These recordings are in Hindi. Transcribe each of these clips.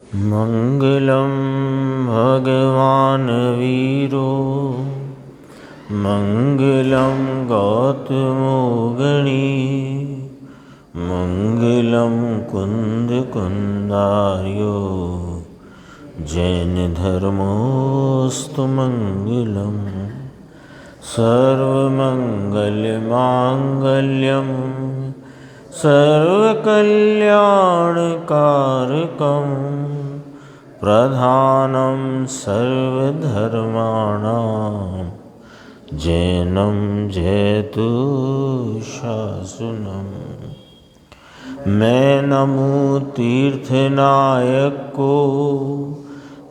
मंगलम भगवान वीरो मंगलम गौतमो गणी मंगलम कुंद कुंदार्यो जैन धर्मोस्तु मंगलम सर्वमंगलमांगल्यम सर्वकल्याणकारकं प्रधानं सर्वधर्माणां जैनं जयतु शासनम्। मैं नमो तीर्थनायक को,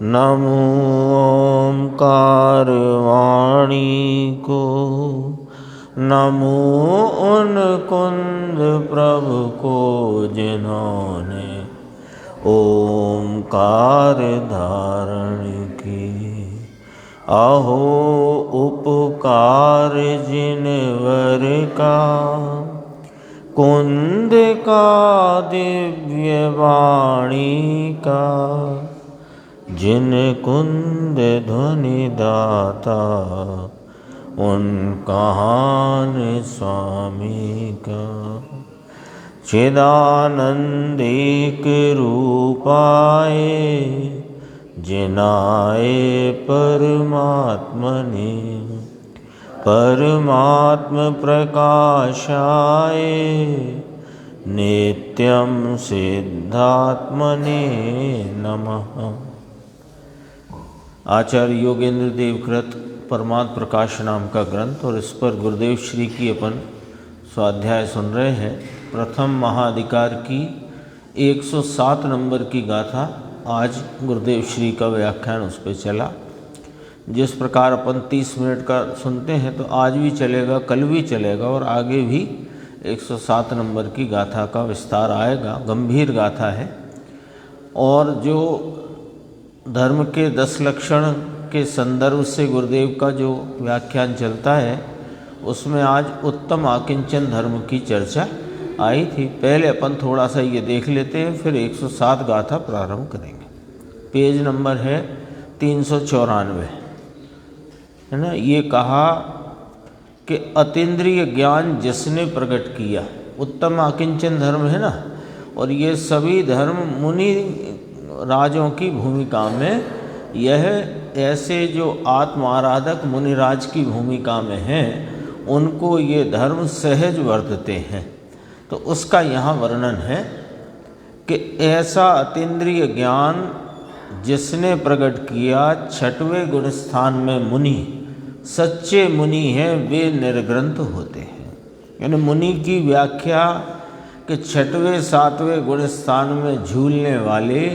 नमो ओंकार वाणी को, नमो उन कुंद प्रभु को जिन्होंने ओंकार धारण की। अहो उपकार जिनवर का, कुंद का दिव्य वाणी का, जिन कुंद ध्वनि दाता उन कहान स्वामी का। चिदानंदिक रूपाए जिनाए परमात्मने, परमात्म प्रकाशाय नित्यं सिद्धात्मने नमः। आचार्य योगेंद्र देव कृत परमात्म प्रकाश नाम का ग्रंथ, और इस पर गुरुदेव श्री की अपन स्वाध्याय सुन रहे हैं। प्रथम महाधिकार की 107 नंबर की गाथा आज गुरुदेव श्री का व्याख्यान उस पर चला। जिस प्रकार अपन 30 मिनट का सुनते हैं तो आज भी चलेगा, कल भी चलेगा, और आगे भी 107 नंबर की गाथा का विस्तार आएगा। गंभीर गाथा है, और जो धर्म के 10 लक्षण के संदर्भ से गुरुदेव का जो व्याख्यान चलता है उसमें आज उत्तम आकिंचन धर्म की चर्चा आई थी। पहले अपन थोड़ा सा ये देख लेते हैं, फिर 107 गाथा प्रारंभ करेंगे। पेज नंबर है 394, है ना। ये कहा कि अतीन्द्रिय ज्ञान जिसने प्रकट किया, उत्तम आकिंचन धर्म है ना। और ये सभी धर्म मुनि राजों की भूमिका में, यह ऐसे जो आत्म आराधक मुनिराज की भूमिका में हैं उनको ये धर्म सहज वर्तते हैं। तो उसका यहाँ वर्णन है कि ऐसा अतीन्द्रिय ज्ञान जिसने प्रकट किया, 6वें गुण स्थान में मुनि, सच्चे मुनि हैं, वे निर्ग्रंथ होते हैं। यानी मुनि की व्याख्या कि 6वें 7वें गुण स्थान में झूलने वाले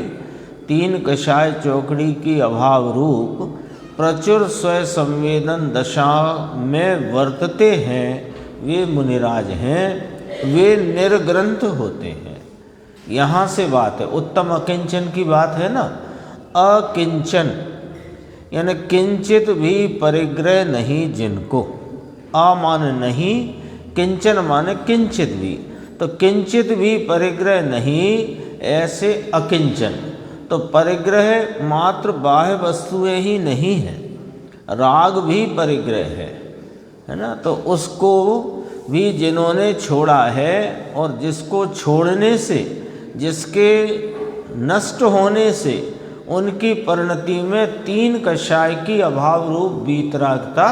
3 कषाय चौकड़ी की अभाव रूप प्रचुर स्वय संवेदन दशा में वर्तते हैं, वे मुनिराज हैं, वे निर्ग्रंथ होते हैं। यहाँ से बात है, उत्तम अकिंचन की बात है ना। अकिंचन यानी किंचित भी परिग्रह नहीं जिनको। आ माने नहीं, किंचन माने किंचित भी। तो किंचित भी परिग्रह नहीं, ऐसे अकिंचन। तो परिग्रह मात्र बाह्य वस्तुएं ही नहीं है, राग भी परिग्रह है ना। तो उसको भी जिन्होंने छोड़ा है, और जिसको छोड़ने से, जिसके नष्ट होने से उनकी परिणति में 3 कषाय की अभाव रूप वीतरागता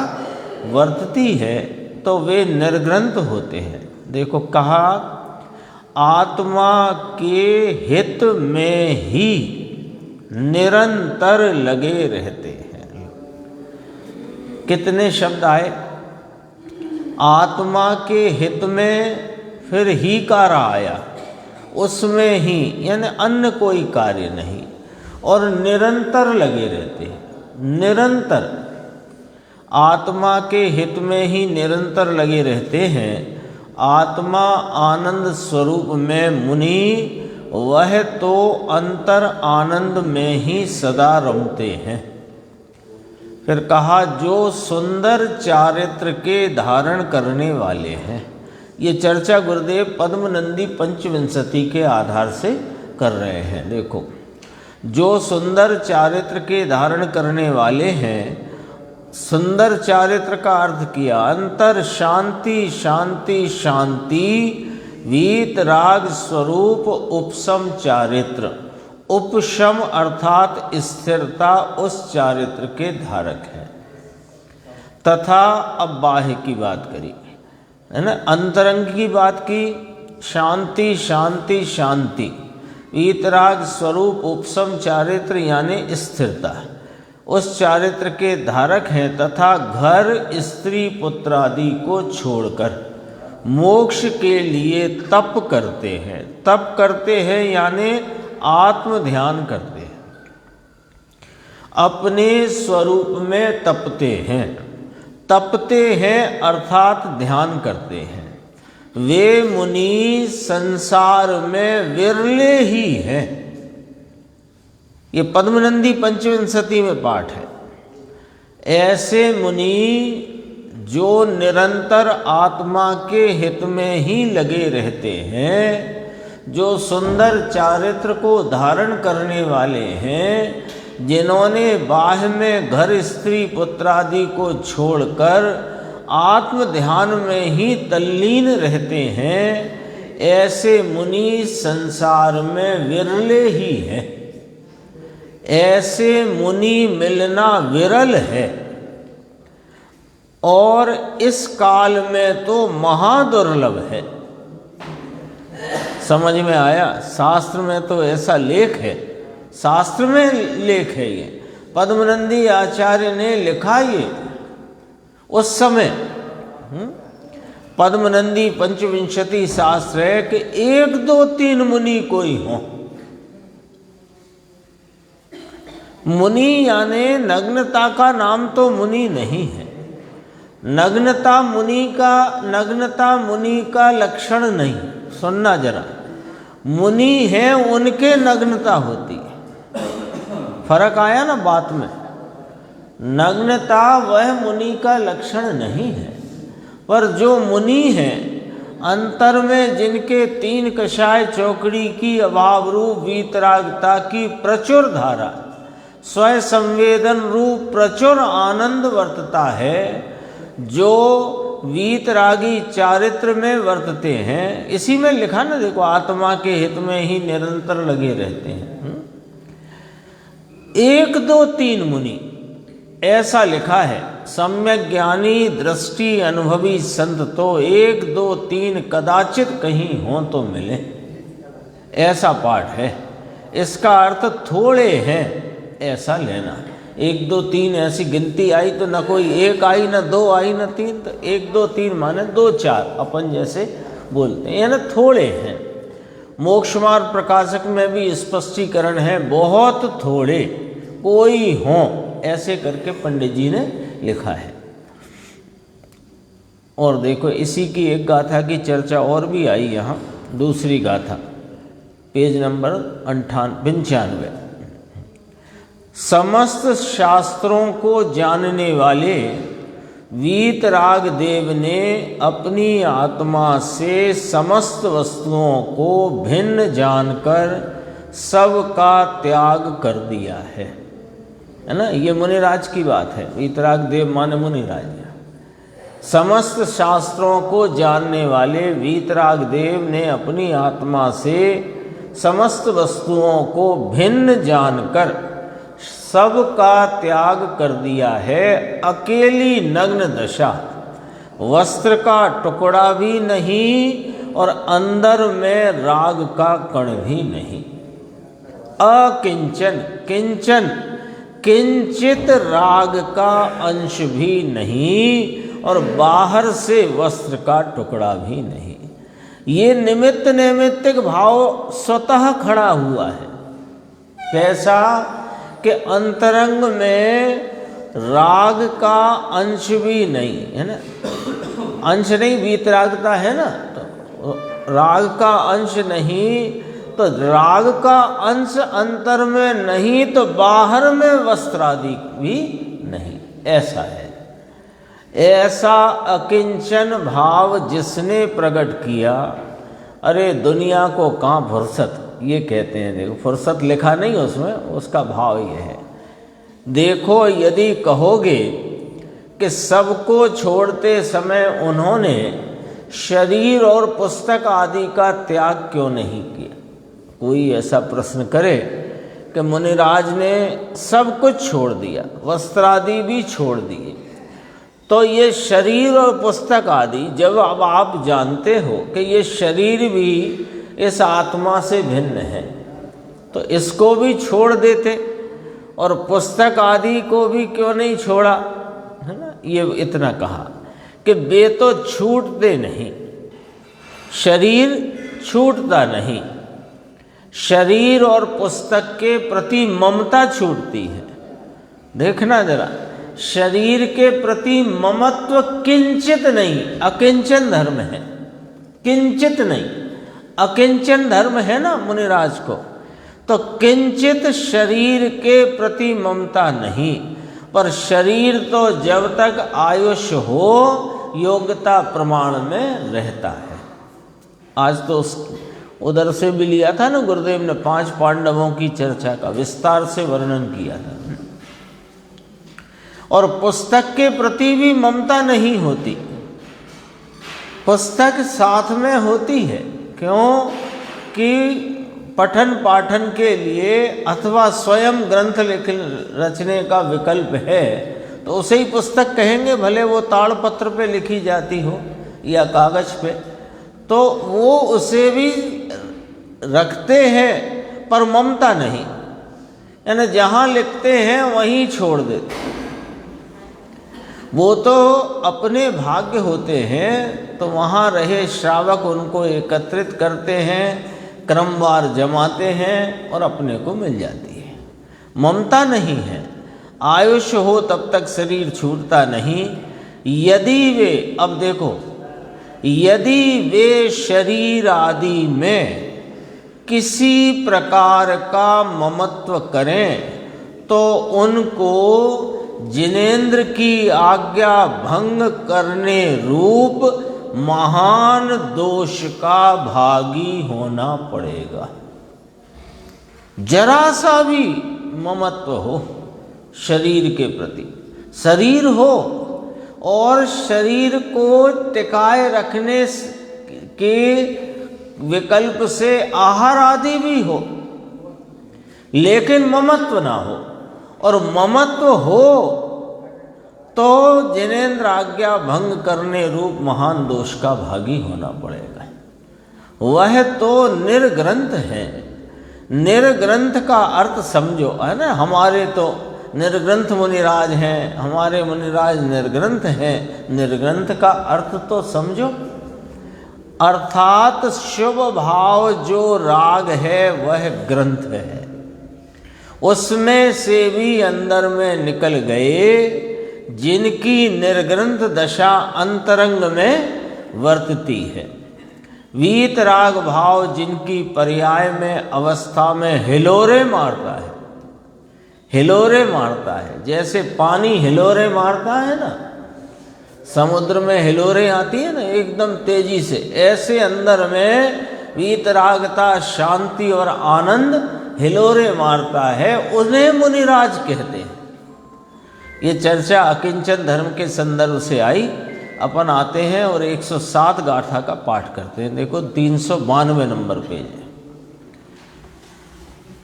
वर्तती है, तो वे निर्ग्रंथ होते हैं। देखो कहा, आत्मा के हित में ही निरंतर लगे रहते हैं। कितने शब्द आए? आत्मा के हित में, फिर ही कार आया, उसमें ही, यानी अन्य कोई कार्य नहीं, और निरंतर लगे रहते हैं। निरंतर आत्मा के हित में ही निरंतर लगे रहते हैं। आत्मा आनंद स्वरूप में मुनि, वह तो अंतर आनंद में ही सदा रमते हैं। फिर कहा, जो सुंदर चारित्र के धारण करने वाले हैं। ये चर्चा गुरुदेव पद्मनंदी पंचविंशति के आधार से कर रहे हैं। देखो, जो सुंदर चारित्र के धारण करने वाले हैं। सुंदर चारित्र का अर्थ किया अंतर शांति शांति शांति, वीतराग स्वरूप उपशम चारित्र। उपशम अर्थात स्थिरता उस चारित्र के धारक है। तथा अब बाह्य की बात करी है ना, अंतरंग की बात की, शांति शांति शांति, वीतराग स्वरूप उपशम चारित्र यानी स्थिरता उस चारित्र के धारक हैं। तथा घर स्त्री पुत्र आदि को छोड़कर मोक्ष के लिए तप करते हैं। तप करते हैं यानी आत्म ध्यान करते हैं, अपने स्वरूप में तपते हैं। तपते हैं अर्थात ध्यान करते हैं। वे मुनि संसार में विरले ही हैं। ये पद्मनंदी पंचविंशति में पाठ है। ऐसे मुनि जो निरंतर आत्मा के हित में ही लगे रहते हैं, जो सुंदर चारित्र को धारण करने वाले हैं, जिन्होंने बाह्य में घर स्त्री पुत्र आदि को छोड़कर आत्म ध्यान में ही तल्लीन रहते हैं, ऐसे मुनि संसार में विरले ही हैं। ऐसे मुनि मिलना विरल है और इस काल में तो महादुर्लभ है। समझ में आया? शास्त्र में तो ऐसा लेख है, शास्त्र में लेख है। ये पद्मनंदी आचार्य ने लिखा। ये उस समय पद्मनंदी पंचविंशति शास्त्र है कि 1 2 3 मुनि कोई हो। मुनि यानी नग्नता का नाम तो मुनि नहीं है। नग्नता मुनि का लक्षण नहीं। सुनना जरा, मुनि है उनके नग्नता होती है। फर्क आया ना बात में? नग्नता वह मुनि का लक्षण नहीं है, पर जो मुनि हैं अंतर में जिनके 3 कषाय चौकड़ी की अभाव रूप वीतरागता की प्रचुर धारा, स्वयं संवेदन रूप प्रचुर आनंद वर्तता है, जो वीतरागी चारित्र में वर्तते हैं। इसी में लिखा ना, देखो, आत्मा के हित में ही निरंतर लगे रहते हैं। 1 2 3 मुनि ऐसा लिखा है। सम्यक ज्ञानी दृष्टि अनुभवी संत तो 1 2 3 कदाचित कहीं हो तो मिले, ऐसा पाठ है। इसका अर्थ थोड़े हैं ऐसा लेना। 1 2 3 ऐसी गिनती आई तो न कोई 1 आई, न 2 आई, न 3, तो 1 2 3 माने 2 4 अपन जैसे बोलते हैं, यानी थोड़े हैं। मोक्ष मार्ग प्रकाशक में भी स्पष्टीकरण है, बहुत थोड़े कोई हों, ऐसे करके पंडित जी ने लिखा है। और देखो, इसी की एक गाथा की चर्चा और भी आई यहाँ, दूसरी गाथा, पेज नंबर 95। समस्त शास्त्रों को जानने वाले वीतराग देव ने अपनी आत्मा से समस्त वस्तुओं को भिन्न जानकर सबका त्याग कर दिया है ना। ये मुनिराज की बात है। वीतराग देव माने मुनिराज। समस्त शास्त्रों को जानने वाले वीतराग देव ने अपनी आत्मा से समस्त वस्तुओं को भिन्न जानकर सबका त्याग कर दिया है। अकेली नग्न दशा, वस्त्र का टुकड़ा भी नहीं और अंदर में राग का कण भी नहीं। अकिंचन, किंचन, किंचित राग का अंश भी नहीं और बाहर से वस्त्र का टुकड़ा भी नहीं। ये निमित्त नैमित्तिक भाव स्वतः खड़ा हुआ है। कैसा कि अंतरंग में राग का अंश भी नहीं है ना। अंश नहीं, वीतरागता है ना, तो राग का अंश नहीं, तो राग का अंश अंतर में नहीं तो बाहर में वस्त्र आदि भी नहीं। ऐसा है। ऐसा अकिंचन भाव जिसने प्रकट किया, अरे दुनिया को कहाँ फुर्सत, ये कहते हैं। देखो फुर्सत लिखा नहीं उसमें, उसका भाव ये है। देखो यदि कहोगे कि सबको छोड़ते समय उन्होंने शरीर और पुस्तक आदि का त्याग क्यों नहीं किया। कोई ऐसा प्रश्न करे कि मुनिराज ने सब कुछ छोड़ दिया, वस्त्रादि भी छोड़ दिए, तो ये शरीर और पुस्तक आदि, जब अब आप जानते हो कि ये शरीर भी इस आत्मा से भिन्न है, तो इसको भी छोड़ देते और पुस्तक आदि को भी क्यों नहीं छोड़ा, है ना। ये इतना कहा कि वे तो छूटते नहीं, शरीर छूटता नहीं, शरीर और पुस्तक के प्रति ममता छूटती है। देखना जरा, शरीर के प्रति ममत्व किंचित नहीं, अकिंचन धर्म है, किंचित नहीं, अकिंचन धर्म है ना मुनिराज को, तो किंचित शरीर के प्रति ममता नहीं, पर शरीर तो जब तक आयुष हो योग्यता प्रमाण में रहता है। आज तो उधर से भी लिया था ना, गुरुदेव ने 5 पांडवों की चर्चा का विस्तार से वर्णन किया था। और पुस्तक के प्रति भी ममता नहीं होती, पुस्तक साथ में होती है, क्यों कि पठन पाठन के लिए अथवा स्वयं ग्रंथ रचने का विकल्प है तो उसे ही पुस्तक कहेंगे, भले वो ताड़पत्र पे लिखी जाती हो या कागज पे, तो वो उसे भी रखते हैं पर ममता नहीं, यानी जहाँ लिखते हैं वहीं छोड़ देते। वो तो अपने भाग्य होते हैं, तो वहाँ रहे श्रावक उनको एकत्रित करते हैं, क्रमवार जमाते हैं और अपने को मिल जाती है। ममता नहीं है, आयुष हो तब तक शरीर छूटता नहीं। यदि वे, अब देखो, यदि वे शरीर आदि में किसी प्रकार का ममत्व करें तो उनको जिनेंद्र की आज्ञा भंग करने रूप महान दोष का भागी होना पड़ेगा। जरा सा भी ममत्व हो शरीर के प्रति, शरीर हो और शरीर को टिकाए रखने के विकल्प से आहार आदि भी हो, लेकिन ममत्व ना हो, और ममत्व हो तो जिनेंद्र आज्ञा भंग करने रूप महान दोष का भागी होना पड़ेगा। वह तो निर्ग्रंथ है। निर्ग्रंथ का अर्थ समझो, है ना। हमारे तो निर्ग्रंथ मुनिराज हैं, हमारे मुनिराज निर्ग्रंथ हैं। निर्ग्रंथ का अर्थ तो समझो, अर्थात शुभ भाव जो राग है वह ग्रंथ है, उसमें से भी अंदर में निकल गए जिनकी निर्ग्रंथ दशा अंतरंग में वर्तती है। वीत राग भाव जिनकी पर्याय में अवस्था में हिलोरे मारता है, हिलोरे मारता है, जैसे पानी हिलोरे मारता है ना, समुद्र में हिलोरे आती है ना एकदम तेजी से, ऐसे अंदर में वीतरागता, शांति और आनंद हिलोरे मारता है, उन्हें मुनिराज कहते हैं। ये चर्चा अकिंचन धर्म के संदर्भ से आई। अपन आते हैं और 107 गाथा का पाठ करते हैं। देखो 392 नंबर पेज है।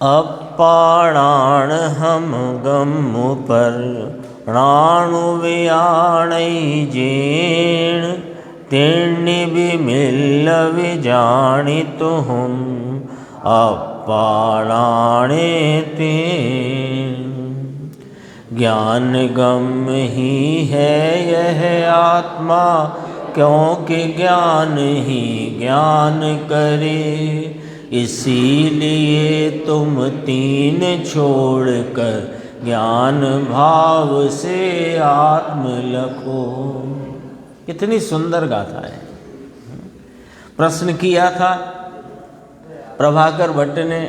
अपाणाण हम गम पर प्राणु वियाण जेण तिण्य विमिल विजाणित हम अपाणाणे तेण। ज्ञान गम ही है यह आत्मा, क्योंकि ज्ञान ही ज्ञान करे। इसीलिए तुम तीन छोड़कर ज्ञान भाव से आत्म लखो। कितनी सुंदर गाथा है। प्रश्न किया था प्रभाकर भट्ट ने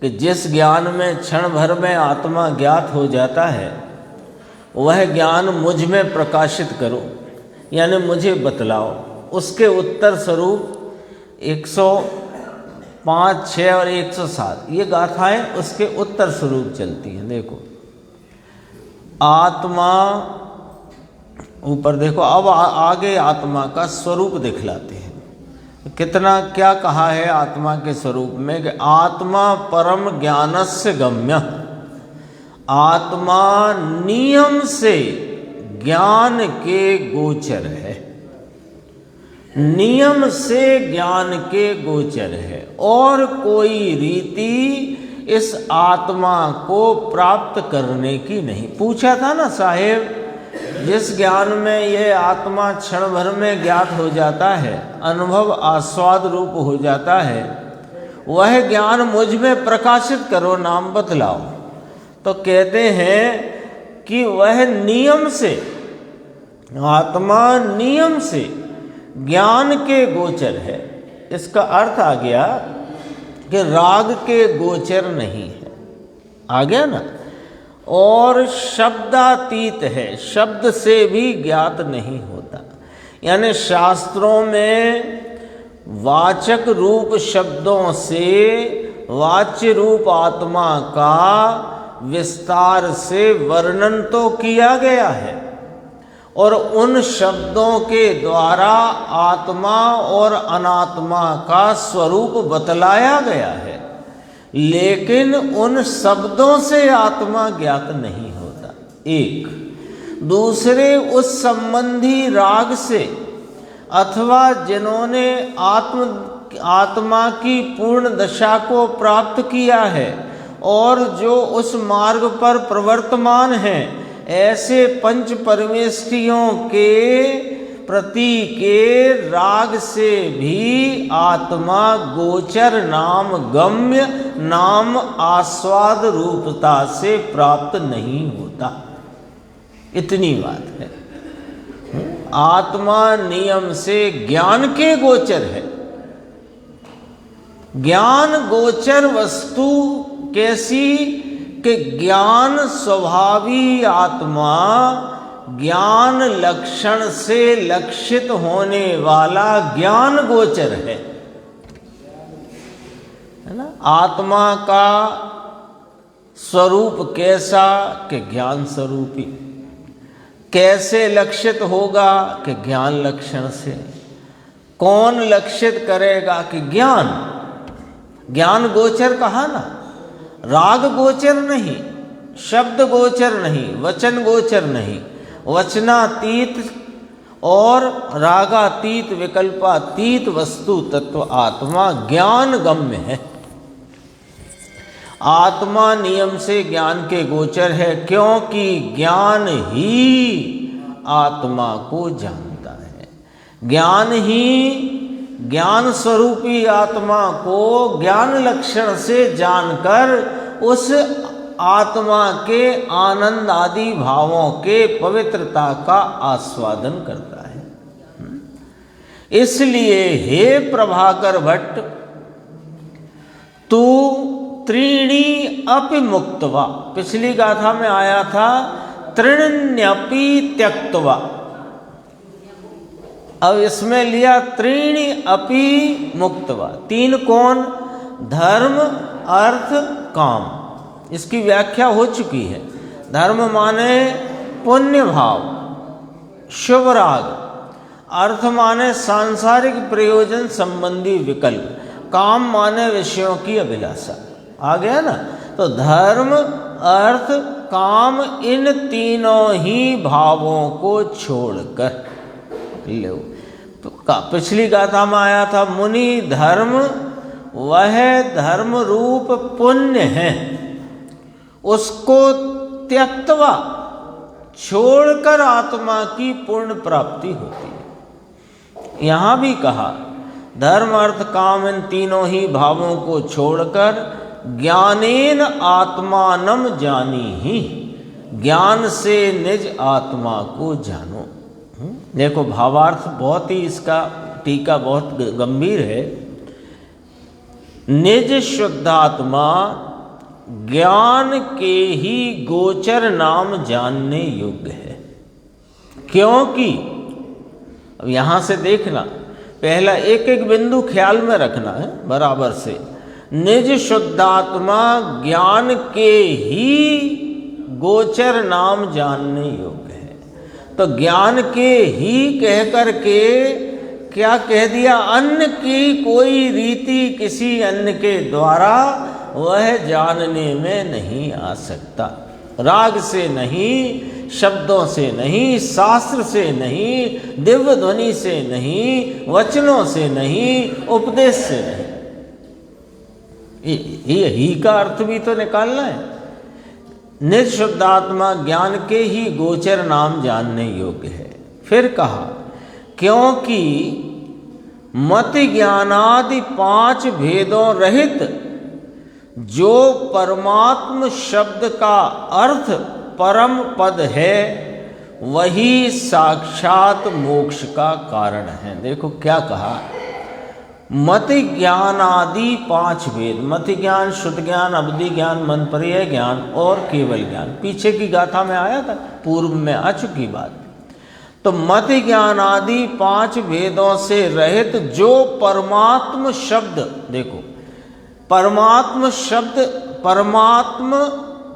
कि जिस ज्ञान में क्षण भर में आत्मा ज्ञात हो जाता है वह ज्ञान मुझ में प्रकाशित करो, यानी मुझे बतलाओ। उसके उत्तर स्वरूप 5, 6 और 107 ये गाथाएं उसके उत्तर स्वरूप चलती हैं। देखो आत्मा, ऊपर देखो, अब आगे आत्मा का स्वरूप दिखलाते हैं। कितना क्या कहा है आत्मा के स्वरूप में कि आत्मा परम ज्ञानस्य गम्य, आत्मा नियम से ज्ञान के गोचर है, नियम से ज्ञान के गोचर है, और कोई रीति इस आत्मा को प्राप्त करने की नहीं। पूछा था ना साहेब, जिस ज्ञान में ये आत्मा क्षण भर में ज्ञात हो जाता है, अनुभव आस्वाद रूप हो जाता है, वह ज्ञान मुझ में प्रकाशित करो, नाम बतलाओ। तो कहते हैं कि वह नियम से, आत्मा नियम से ज्ञान के गोचर है। इसका अर्थ आ गया कि राग के गोचर नहीं है, आ गया ना। और शब्दातीत है, शब्द से भी ज्ञात नहीं होता। यानी शास्त्रों में वाचक रूप शब्दों से वाच्य रूप आत्मा का विस्तार से वर्णन तो किया गया है, और उन शब्दों के द्वारा आत्मा और अनात्मा का स्वरूप बतलाया गया है, लेकिन उन शब्दों से आत्मा ज्ञात नहीं होता। एक दूसरे उस संबंधी राग से, अथवा जिन्होंने आत्मा की पूर्ण दशा को प्राप्त किया है और जो उस मार्ग पर प्रवर्तमान हैं, ऐसे पंच परमेष्ठियों के प्रति के राग से भी आत्मा गोचर नाम गम्य, नाम आस्वाद रूपता से प्राप्त नहीं होता। इतनी बात है। आत्मा नियम से ज्ञान के गोचर है। ज्ञान गोचर वस्तु कैसी कि ज्ञान स्वभावी आत्मा ज्ञान लक्षण से लक्षित होने वाला ज्ञान गोचर है ना। आत्मा का स्वरूप कैसा कि ज्ञान स्वरूपी। कैसे लक्षित होगा कि ज्ञान लक्षण से। कौन लक्षित करेगा कि ज्ञान, ज्ञान गोचर कहा ना, राग गोचर नहीं, शब्द गोचर नहीं, वचन गोचर नहीं। वचनातीत और रागातीत विकल्पातीत वस्तु तत्व आत्मा ज्ञान गम्य है। आत्मा नियम से ज्ञान के गोचर है, क्योंकि ज्ञान ही आत्मा को जानता है। ज्ञान ही ज्ञान स्वरूपी आत्मा को ज्ञान लक्षण से जानकर उस आत्मा के आनंद आदि भावों के पवित्रता का आस्वादन करता है। इसलिए हे प्रभाकर भट्ट, तू त्रीणी अपि मुक्तवा, पिछली गाथा में आया था त्रिण्यपि त्यक्तवा, अब इसमें लिया त्रीणी अपि मुक्तवा। तीन कौन? धर्म, अर्थ, काम। इसकी व्याख्या हो चुकी है। धर्म माने पुण्य भाव, शुभ राग। अर्थ माने सांसारिक प्रयोजन संबंधी विकल्प। काम माने विषयों की अभिलाषा। आ गया ना। तो धर्म, अर्थ, काम, इन तीनों ही भावों को छोड़कर लो। पिछली गाथा में आया था मुनि धर्म, वह धर्म रूप पुण्य है, उसको त्यक्तवा, छोड़कर आत्मा की पूर्ण प्राप्ति होती है। यहां भी कहा धर्म, अर्थ, काम, इन तीनों ही भावों को छोड़कर ज्ञानेन आत्मानम जानी ही, ज्ञान से निज आत्मा को जानो। देखो भावार्थ बहुत ही, इसका टीका बहुत गंभीर है। निज शुद्धात्मा ज्ञान के ही गोचर नाम जानने योग्य है। क्योंकि अब यहां से देखना, पहला एक एक बिंदु ख्याल में रखना है बराबर से। निज शुद्धात्मा ज्ञान के ही गोचर नाम जानने योग्य है। तो ज्ञान के ही कह करके क्या कह दिया? अन्य की कोई रीति किसी अन्य के द्वारा वह जानने में नहीं आ सकता। राग से नहीं, शब्दों से नहीं, शास्त्र से नहीं, दिव्य ध्वनि से नहीं, वचनों से नहीं, उपदेश से नहीं। ये ही का अर्थ भी तो निकालना है। निज शुद्धात्मा ज्ञान के ही गोचर नाम जानने योग्य है। फिर कहा क्योंकि मत ज्ञानादि 5 भेदों रहित जो परमात्म शब्द का अर्थ परम पद है वही साक्षात मोक्ष का कारण है। देखो क्या कहा, मत ज्ञान आदि 5 भेद। मत ज्ञान, शुद्ध ज्ञान, अवधि ज्ञान, मनपर्य ज्ञान और केवल ज्ञान। पीछे की गाथा में आया था, पूर्व में आ चुकी बात। तो मत ज्ञान आदि 5 भेदों से रहित जो परमात्म शब्द, देखो परमात्म शब्द,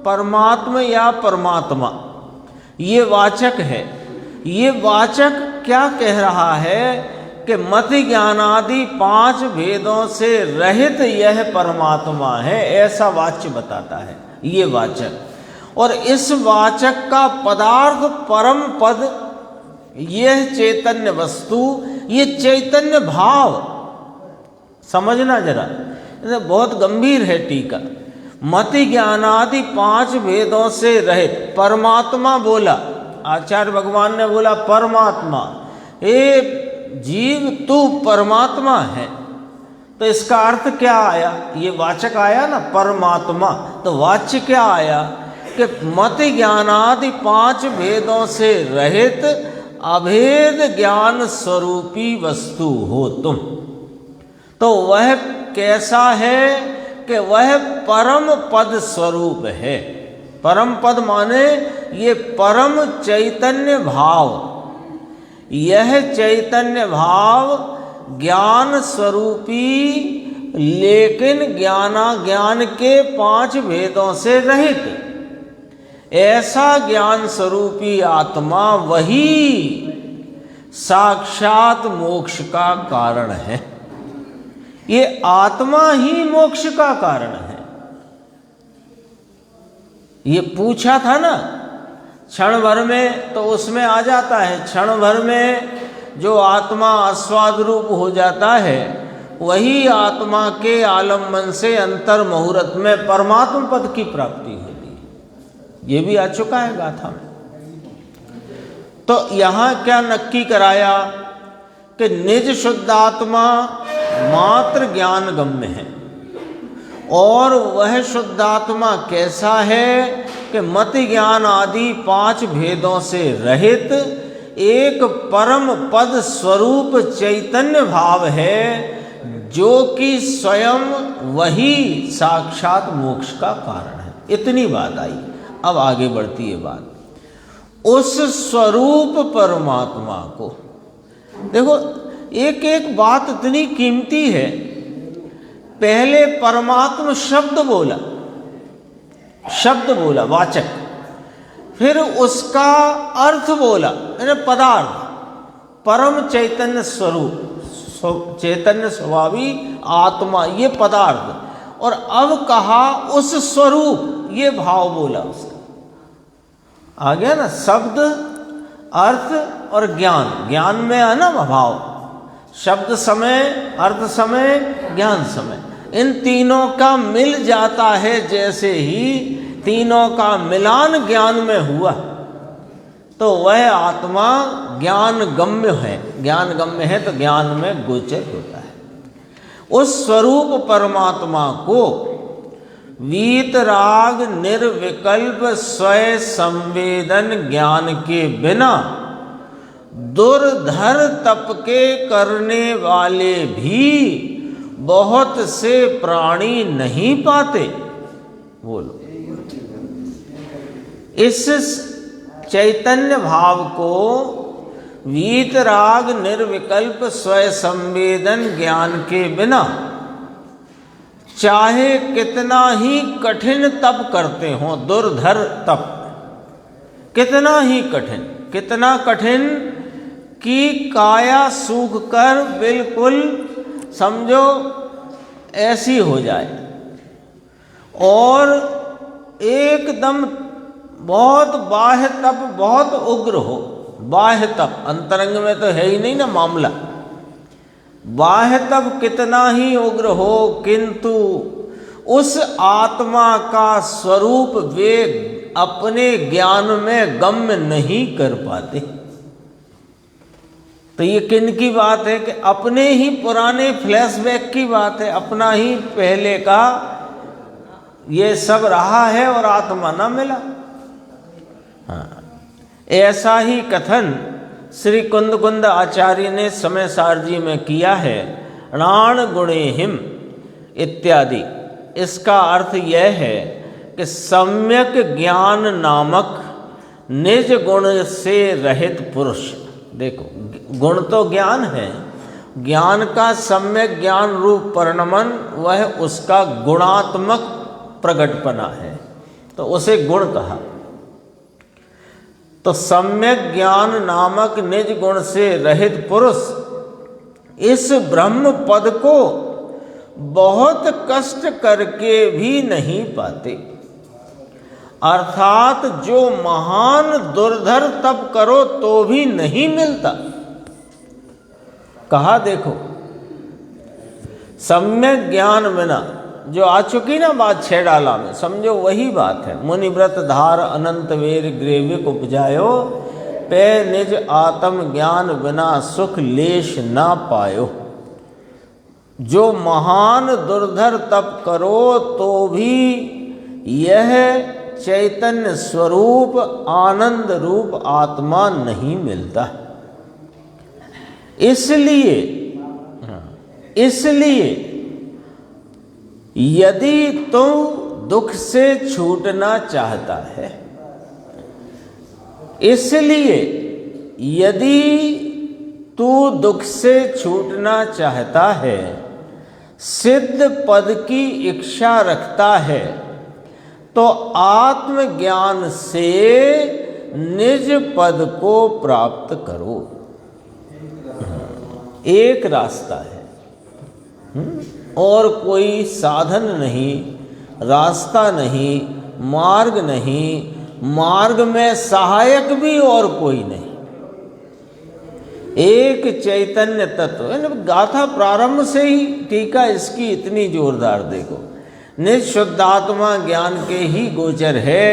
परमात्म या परमात्मा ये वाचक है। ये वाचक क्या कह रहा है कि मत ज्ञानादि 5 भेदों से रहित यह परमात्मा है, ऐसा वाच्य बताता है ये वाचक। और इस वाचक का पदार्थ परम पद, यह चैतन्य वस्तु, ये चैतन्य भाव, समझना जरा, बहुत गंभीर है टीका। मत ज्ञानादि 5 भेदों से रहित परमात्मा बोला, आचार्य भगवान ने बोला परमात्मा, हे जीव तू परमात्मा है। तो इसका अर्थ क्या आया? ये वाचक आया ना परमात्मा, तो वाच्य क्या आया कि मत ज्ञानादि 5 भेदों से रहित अभेद ज्ञान स्वरूपी वस्तु हो तुम। तो वह कैसा है कि वह परम पद स्वरूप है। परम पद माने ये परम चैतन्य भाव। यह चैतन्य भाव ज्ञान स्वरूपी, लेकिन ज्ञान के 5 भेदों से रहित ऐसा ज्ञान स्वरूपी आत्मा वही साक्षात मोक्ष का कारण है। ये आत्मा ही मोक्ष का कारण है। ये पूछा था ना क्षण भर में, तो उसमें आ जाता है। क्षण भर में जो आत्मा आस्वाद रूप हो जाता है वही आत्मा के आलम्बन से अंतर मुहूर्त में परमात्म पद की प्राप्ति होती है। ये भी आ चुका है गाथा में। तो यहाँ क्या नक्की कराया कि निज शुद्धात्मा मात्र ज्ञान गम्य है। और वह शुद्धात्मा कैसा है कि मत ज्ञान आदि 5 भेदों से रहित एक परम पद स्वरूप चैतन्य भाव है, जो कि स्वयं वही साक्षात मोक्ष का कारण है। इतनी बात आई। अब आगे बढ़ती है बात। उस स्वरूप परमात्मा को देखो, एक एक बात इतनी कीमती है। पहले परमात्म शब्द बोला वाचक, फिर उसका अर्थ बोला यानी पदार्थ, परम चैतन्य स्वरूप, चैतन्य स्वभावी आत्मा, ये पदार्थ। और अब कहा उस स्वरूप, ये भाव बोला उसका। आ गया ना शब्द, अर्थ और ज्ञान। ज्ञान में है ना भाव, शब्द समय, अर्थ समय, ज्ञान समय। इन तीनों का मिल जाता है। जैसे ही तीनों का मिलान ज्ञान में हुआ तो वह आत्मा ज्ञान गम्य है। ज्ञान गम्य है तो ज्ञान में गोचर होता है। उस स्वरूप परमात्मा को वीतराग निर्विकल्प स्वयं संवेदन ज्ञान के बिना दुर्धर तप के करने वाले भी बहुत से प्राणी नहीं पाते। बोलो, इस चैतन्य भाव को वीतराग निर्विकल्प स्वयं संवेदन ज्ञान के बिना चाहे कितना ही कठिन तप करते हो, दुर्धर तप, कितना ही कठिन, कितना कठिन कि काया सूख कर बिल्कुल समझो ऐसी हो जाए, और एकदम बहुत बाह्य तप बहुत उग्र हो, बाह्य तप, अंतरंग में तो है ही नहीं ना मामला, बाह्य तप कितना ही उग्र हो, किंतु उस आत्मा का स्वरूप वे अपने ज्ञान में गम्य नहीं कर पाते। तो ये किन की बात है कि अपने ही पुराने फ्लैशबैक की बात है, अपना ही पहले का ये सब रहा है और आत्मा ना मिला। हाँ, ऐसा ही कथन श्री कुंद आचार्य ने समय सारजी में किया है, णाण गुणेहिम इत्यादि। इसका अर्थ यह है कि सम्यक ज्ञान नामक निज गुण से रहित पुरुष, देखो गुण तो ज्ञान है, ज्ञान का सम्यक ज्ञान रूप परिणमन वह उसका गुणात्मक प्रकटपना है, तो उसे गुण कहा। तो सम्यक ज्ञान नामक निज गुण से रहित पुरुष इस ब्रह्म पद को बहुत कष्ट करके भी नहीं पाते, अर्थात जो महान दुर्धर तप करो तो भी नहीं मिलता। कहा देखो सम्यक ज्ञान बिना, जो आ चुकी ना बात छह डाला में, समझो वही बात है। मुनिव्रत धार अनंत वेर ग्रेविक उपजायो, पे निज आत्म ज्ञान बिना सुख लेश ना पायो। जो महान दुर्धर तप करो तो भी यह चैतन्य स्वरूप आनंद रूप आत्मा नहीं मिलता। इसलिए यदि तू दुख से छूटना चाहता है, इसलिए यदि तू दुख से छूटना चाहता है, सिद्ध पद की इच्छा रखता है, तो आत्मज्ञान से निज पद को प्राप्त करो। एक रास्ता है, और कोई साधन नहीं, रास्ता नहीं, मार्ग नहीं, मार्ग में सहायक भी और कोई नहीं, एक चैतन्य तत्व। गाथा प्रारंभ से ही टीका इसकी इतनी जोरदार देखो, निज शुद्धात्मा ज्ञान के ही गोचर है,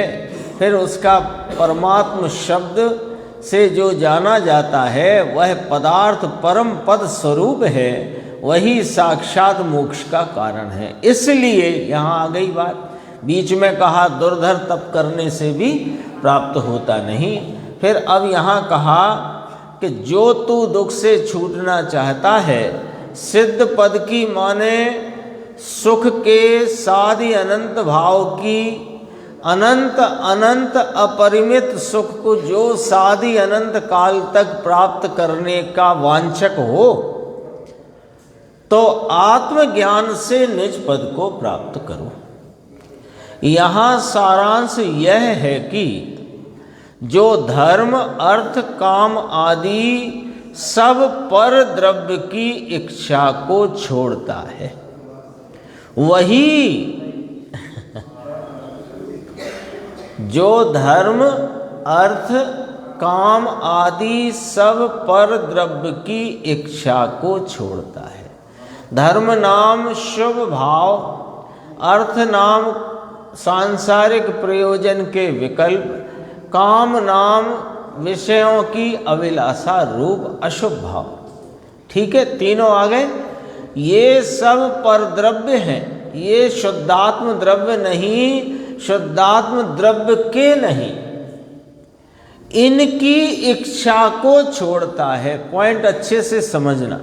फिर उसका परमात्म शब्द से जो जाना जाता है वह पदार्थ परम पद स्वरूप है, वही साक्षात मोक्ष का कारण है। इसलिए यहाँ आ गई बात, बीच में कहा दुर्धर तप करने से भी प्राप्त होता नहीं, फिर अब यहाँ कहा कि जो तू दुख से छूटना चाहता है, सिद्ध पद की माने सुख के सादि अनंत भाव की, अनंत अनंत अपरिमित सुख को जो सादि अनंत काल तक प्राप्त करने का वांछक हो, तो आत्मज्ञान से निज पद को प्राप्त करो। यहाँ सारांश यह है कि जो धर्म अर्थ काम आदि सब पर द्रव्य की इच्छा को छोड़ता है, वही जो धर्म अर्थ काम आदि सब पर द्रव्य की इच्छा को छोड़ता है। धर्म नाम शुभ भाव, अर्थ नाम सांसारिक प्रयोजन के विकल्प, काम नाम विषयों की अभिलाषा रूप अशुभ भाव। ठीक है, तीनों आ गए। ये सब पर द्रव्य हैं, ये शुद्धात्म द्रव्य नहीं, शुद्धात्म द्रव्य के नहीं, इनकी इच्छा को छोड़ता है। पॉइंट अच्छे से समझना,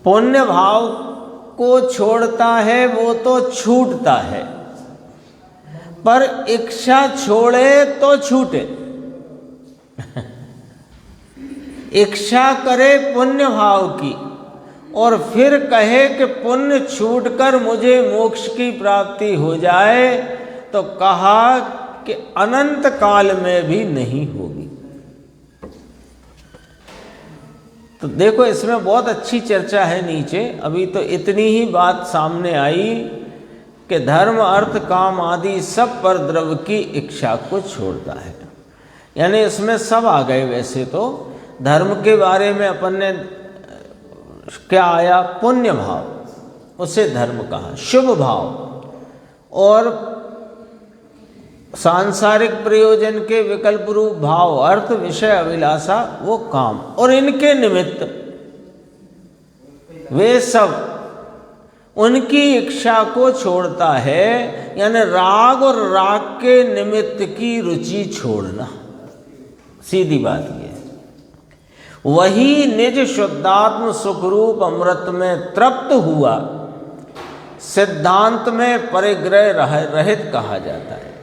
पुण्य भाव को छोड़ता है वो तो छूटता है, पर इच्छा छोड़े तो छूटे। इच्छा करे पुण्य भाव की और फिर कहे कि पुण्य छूटकर मुझे मोक्ष की प्राप्ति हो जाए, तो कहा कि अनंत काल में भी नहीं होगी। तो देखो इसमें बहुत अच्छी चर्चा है नीचे। अभी तो इतनी ही बात सामने आई कि धर्म अर्थ काम आदि सब पर द्रव्य की इच्छा को छोड़ता है। यानी इसमें सब आ गए। वैसे तो धर्म के बारे में अपन ने क्या आया, पुण्य भाव, उसे धर्म कहा, शुभ भाव, और सांसारिक प्रयोजन के विकल्प रूप भाव अर्थ विषय अभिलाषा वो काम, और इनके निमित्त वे सब उनकी इच्छा को छोड़ता है। यानी राग और राग के निमित्त की रुचि छोड़ना, सीधी बात ये है। वही निज शुद्धात्म सुखरूप अमृत में तृप्त हुआ सिद्धांत में परिग्रह रहित कहा जाता है,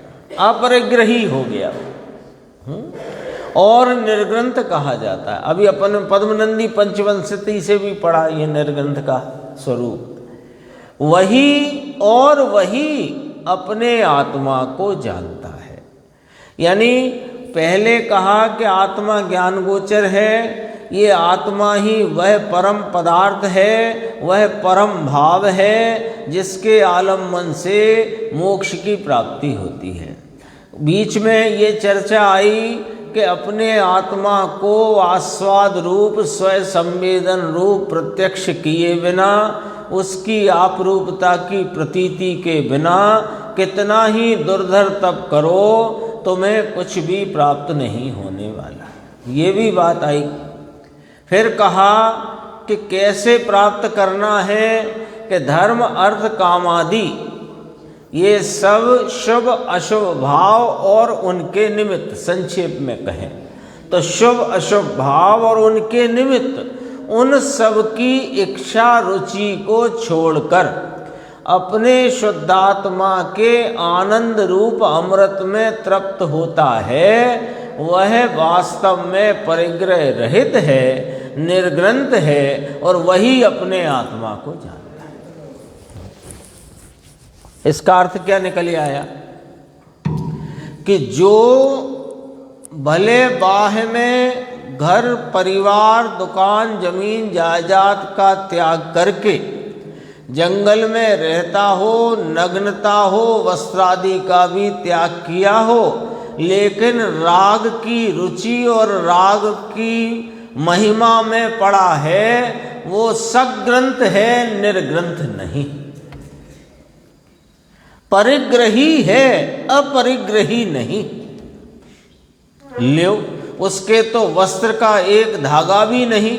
अपरिग्रही हो गया और निर्ग्रंथ कहा जाता है। अभी अपन पद्मनंदी पंचवंशति से भी पढ़ा ये निर्ग्रंथ का स्वरूप। वही और वही अपने आत्मा को जानता है। यानी पहले कहा कि आत्मा ज्ञान गोचर है, ये आत्मा ही वह परम पदार्थ है, वह परम भाव है जिसके आलम्बन से मोक्ष की प्राप्ति होती है। बीच में ये चर्चा आई कि अपने आत्मा को आस्वाद रूप स्वयं संवेदन रूप प्रत्यक्ष किए बिना, उसकी आपरूपता की प्रतीति के बिना कितना ही दुर्धर तप करो तुम्हें कुछ भी प्राप्त नहीं होने वाला। ये भी बात आई। फिर कहा कि कैसे प्राप्त करना है, कि धर्म अर्थ काम आदि ये सब शुभ अशुभ भाव और उनके निमित्त, संक्षेप में कहें तो शुभ अशुभ भाव और उनके निमित्त उन सब की इच्छा रुचि को छोड़कर अपने शुद्धात्मा के आनंद रूप अमृत में तृप्त होता है, वह वास्तव में परिग्रह रहित है, निर्ग्रंथ है, और वही अपने आत्मा को जानता है। इसका अर्थ क्या निकल आया कि जो भले बाह में घर परिवार दुकान जमीन जायदाद का त्याग करके जंगल में रहता हो, नग्नता हो, वस्त्रादि का भी त्याग किया हो, लेकिन राग की रुचि और राग की महिमा में पड़ा है, वो सग्रंथ है, निर्ग्रंथ नहीं। परिग्रही है, अपरिग्रही नहीं। लो, उसके तो वस्त्र का एक धागा भी नहीं,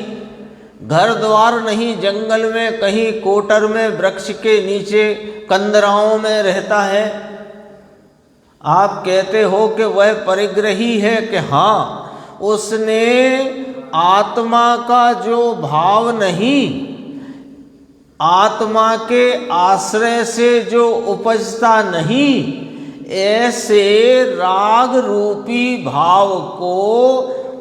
घर द्वार नहीं, जंगल में कहीं कोटर में वृक्ष के नीचे कंदराओं में रहता है। आप कहते हो कि वह परिग्रही है, कि हाँ, उसने आत्मा का जो भाव नहीं, आत्मा के आश्रय से जो उपजता नहीं, ऐसे राग रूपी भाव को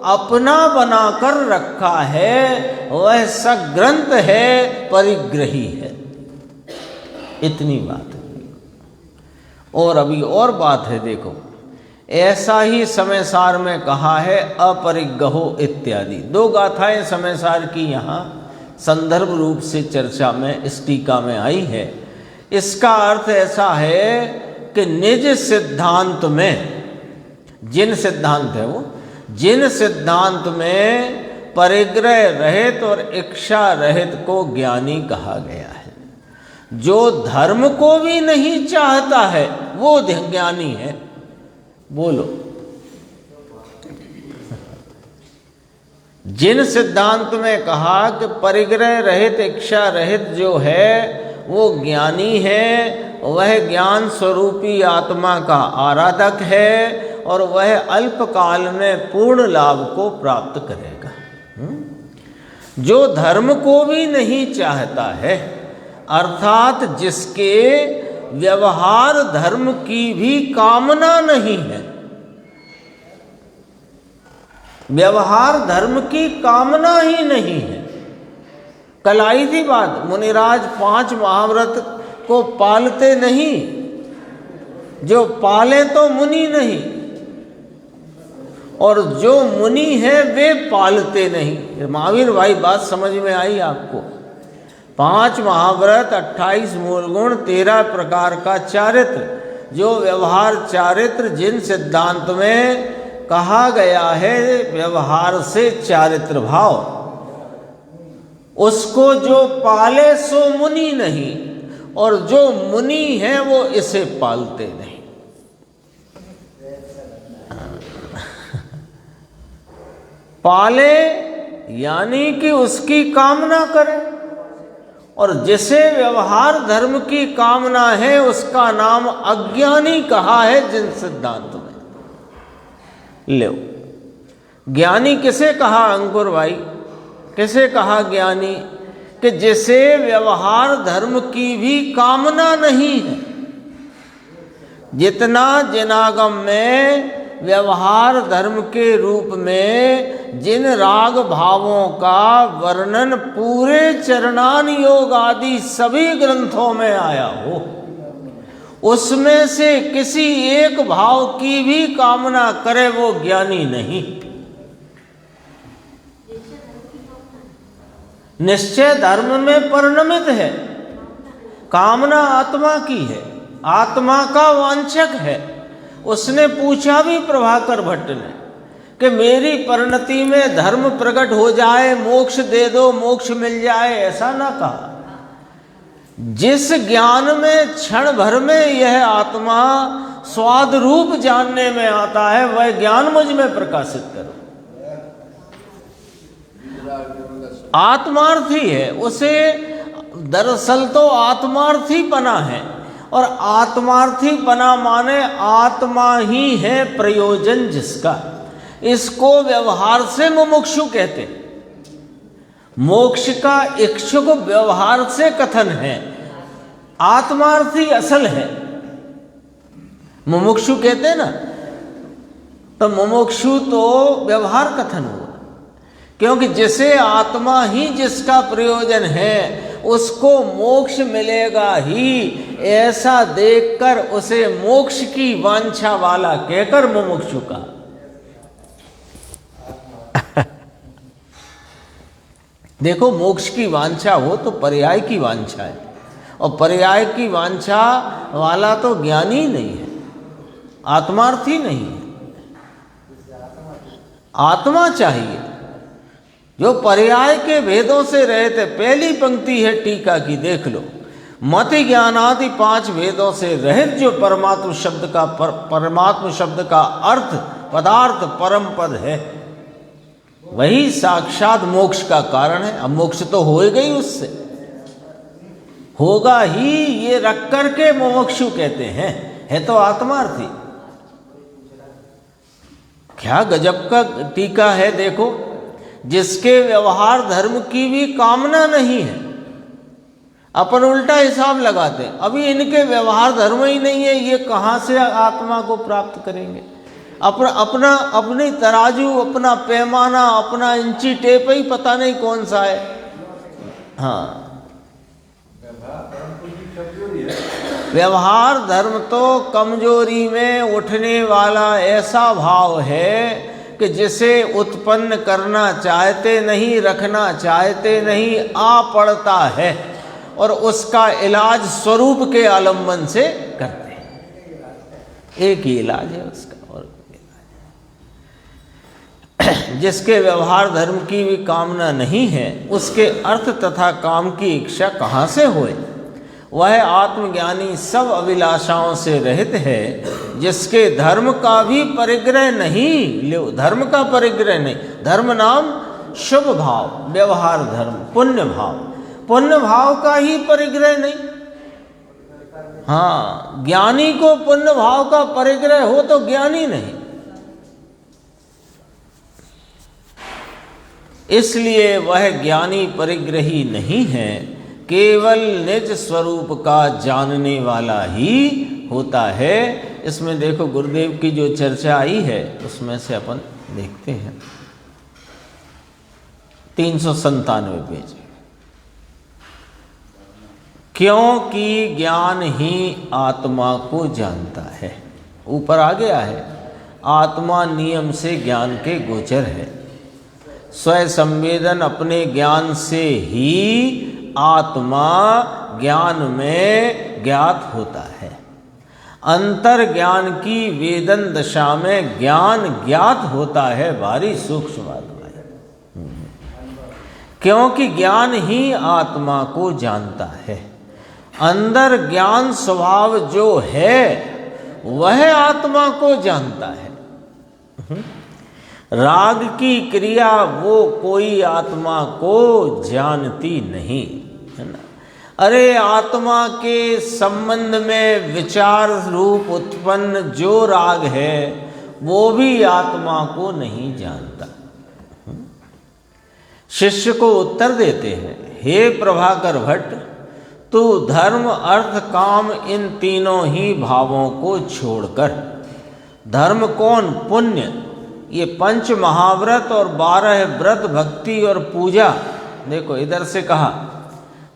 अपना बनाकर रखा है, वह सग्रंथ है, परिग्रही है। इतनी बात है। और अभी और बात है, देखो, ऐसा ही समय सार में कहा है, अपरिग्रहो इत्यादि। दो गाथाएं समय सार की यहाँ संदर्भ रूप से चर्चा में इस टीका में आई है। इसका अर्थ ऐसा है कि निज सिद्धांत में, जिन सिद्धांत है वो, जिन सिद्धांत में परिग्रह रहित और इच्छा रहित को ज्ञानी कहा गया है, जो धर्म को भी नहीं चाहता है वो ज्ञानी है। बोलो, जिन सिद्धांत में कहा कि परिग्रह रहित इच्छा रहित जो है वो ज्ञानी है, वह ज्ञान स्वरूपी आत्मा का आराधक है, और वह अल्पकाल में पूर्ण लाभ को प्राप्त करेगा। जो धर्म को भी नहीं चाहता है, अर्थात जिसके व्यवहार धर्म की भी कामना नहीं है, व्यवहार धर्म की कामना ही नहीं है, कल आई थी बात, मुनिराज 5 महाव्रत को पालते नहीं, जो पाले तो मुनि नहीं, और जो मुनि है वे पालते नहीं। महावीर भाई बात समझ में आई आपको? 5 महाव्रत, 28 मूल गुण, 13 प्रकार का चारित्र, जो व्यवहार चारित्र जिन सिद्धांत में कहा गया है व्यवहार से चारित्र भाव, उसको जो पाले सो मुनि नहीं, और जो मुनि है वो इसे पालते नहीं। पाले यानी कि उसकी कामना करे, और जिसे व्यवहार धर्म की कामना है उसका नाम अज्ञानी कहा है जिन सिद्धांत में। लो, ज्ञानी किसे कहा अंकुर भाई, किसे कहा ज्ञानी? कि जिसे व्यवहार धर्म की भी कामना नहीं है। जितना जिनागम में व्यवहार धर्म के रूप में जिन राग भावों का वर्णन पूरे चरणान योग आदि सभी ग्रंथों में आया हो, उसमें से किसी एक भाव की भी कामना करे वो ज्ञानी नहीं। निश्चय धर्म में परिणमित है, कामना आत्मा की है, आत्मा का वांछक है। उसने पूछा भी प्रभाकर भट्ट ने कि मेरी परिणति में धर्म प्रकट हो जाए, मोक्ष दे दो, मोक्ष मिल जाए, ऐसा ना कहा। जिस ज्ञान में क्षण भर में यह आत्मा स्वाद रूप जानने में आता है वह ज्ञान मुझ में प्रकाशित करो। आत्मार्थी है, उसे दरअसल तो आत्मार्थी पना है, और आत्मार्थी पना माने आत्मा ही है प्रयोजन जिसका। इसको व्यवहार से मुमुक्षु कहते हैं। मोक्ष का इच्छुक व्यवहार से कथन है, आत्मार्थी असल है। मुमुक्षु कहते हैं ना, तो मुमुक्षु तो व्यवहार कथन हुआ, क्योंकि जिसे आत्मा ही जिसका प्रयोजन है उसको मोक्ष मिलेगा ही, ऐसा देखकर उसे मोक्ष की वांछा वाला कहकर मुमुक्षु का। देखो, मोक्ष की वांछा हो तो पर्याय की वांछा है, और पर्याय की वांछा वाला तो ज्ञानी नहीं है, आत्मार्थी नहीं है। आत्मा चाहिए जो पर्याय के भेदों से रहते। पहली पंक्ति है टीका की, देख लो। मति ज्ञानादि 5 भेदों से रहित जो परमात्म शब्द का अर्थ पदार्थ परम पद है, वही साक्षात मोक्ष का कारण है। अब मोक्ष तो हो गई, उससे होगा ही, ये रख करके मुमुक्षु कहते हैं, है तो आत्मार्थी। क्या गजब का टीका है, देखो। जिसके व्यवहार धर्म की भी कामना नहीं है, अपन उल्टा हिसाब लगाते हैं, अभी इनके व्यवहार धर्म ही नहीं है, ये कहाँ से आत्मा को प्राप्त करेंगे। अपनी तराजू, अपना पैमाना, अपना इंची टेप ही पता नहीं कौन सा है। हाँ, व्यवहार धर्म तो कमजोरी में उठने वाला ऐसा भाव है कि जिसे उत्पन्न करना चाहते नहीं, रखना चाहते नहीं, आ पड़ता है, और उसका इलाज स्वरूप के आलम्बन से करते हैं। एक ही इलाज है उसका, और जिसके व्यवहार धर्म की भी कामना नहीं है, उसके अर्थ तथा काम की इच्छा कहाँ से होए? वह आत्मज्ञानी सब अभिलाषाओं से रहित है, जिसके धर्म का भी परिग्रह नहीं। धर्म का परिग्रह नहीं, धर्म नाम शुभ भाव, व्यवहार धर्म, पुण्य भाव, पुण्य भाव का ही परिग्रह नहीं। हाँ, ज्ञानी को पुण्य भाव का परिग्रह हो तो ज्ञानी नहीं। इसलिए वह ज्ञानी परिग्रही नहीं है, केवल निज स्वरूप का जानने वाला ही होता है। इसमें देखो गुरुदेव की जो चर्चा आई है उसमें से अपन देखते हैं 397 पेज। क्योंकि ज्ञान ही आत्मा को जानता है। ऊपर आ गया है, आत्मा नियम से ज्ञान के गोचर है। स्वयं संवेदन अपने ज्ञान से ही आत्मा ज्ञान में ज्ञात होता है। अंतर ज्ञान की वेदन दशा में ज्ञान ज्ञात होता है। भारी सूक्ष्म बात है, क्योंकि ज्ञान ही आत्मा को जानता है। अंदर ज्ञान स्वभाव जो है वह आत्मा को जानता है। राग की क्रिया वो कोई आत्मा को जानती नहीं, है ना। अरे आत्मा के संबंध में विचार रूप उत्पन्न जो राग है वो भी आत्मा को नहीं जानता। शिष्य को उत्तर देते हैं, हे प्रभाकर भट्ट, तू धर्म अर्थ काम इन तीनों ही भावों को छोड़कर, धर्म कौन? पुण्य, ये 5 महाव्रत और 12 व्रत भक्ति और पूजा। देखो इधर से कहा